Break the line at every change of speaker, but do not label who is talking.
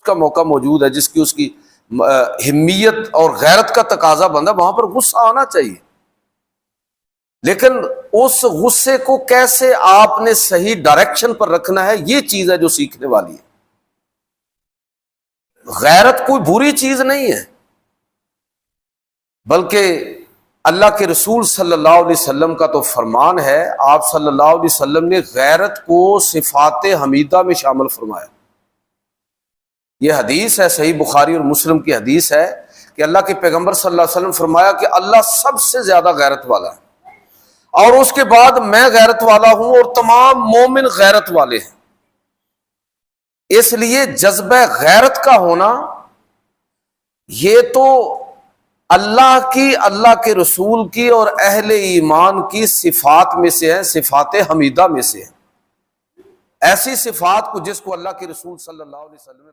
کا موقع موجود ہے، جس کی اس کی ہمیت اور غیرت کا تقاضا بنتا ہے، وہاں پر غصہ آنا چاہیے، لیکن اس غصے کو کیسے آپ نے صحیح ڈائریکشن پر رکھنا ہے، یہ چیز ہے جو سیکھنے والی ہے۔ غیرت کوئی بری چیز نہیں ہے، بلکہ اللہ کے رسول صلی اللہ علیہ وسلم کا تو فرمان ہے، آپ صلی اللہ علیہ وسلم نے غیرت کو صفات حمیدہ میں شامل فرمایا۔ یہ حدیث ہے، صحیح بخاری اور مسلم کی حدیث ہے کہ اللہ کے پیغمبر صلی اللہ علیہ وسلم فرمایا کہ اللہ سب سے زیادہ غیرت والا ہے، اور اس کے بعد میں غیرت والا ہوں اور تمام مومن غیرت والے ہیں۔ اس لیے جذبہ غیرت کا ہونا یہ تو اللہ کی، اللہ کے رسول کی اور اہل ایمان کی صفات میں سے ہے، صفات حمیدہ میں سے ہے، ایسی صفات کو جس کو اللہ کے رسول صلی اللہ علیہ وسلم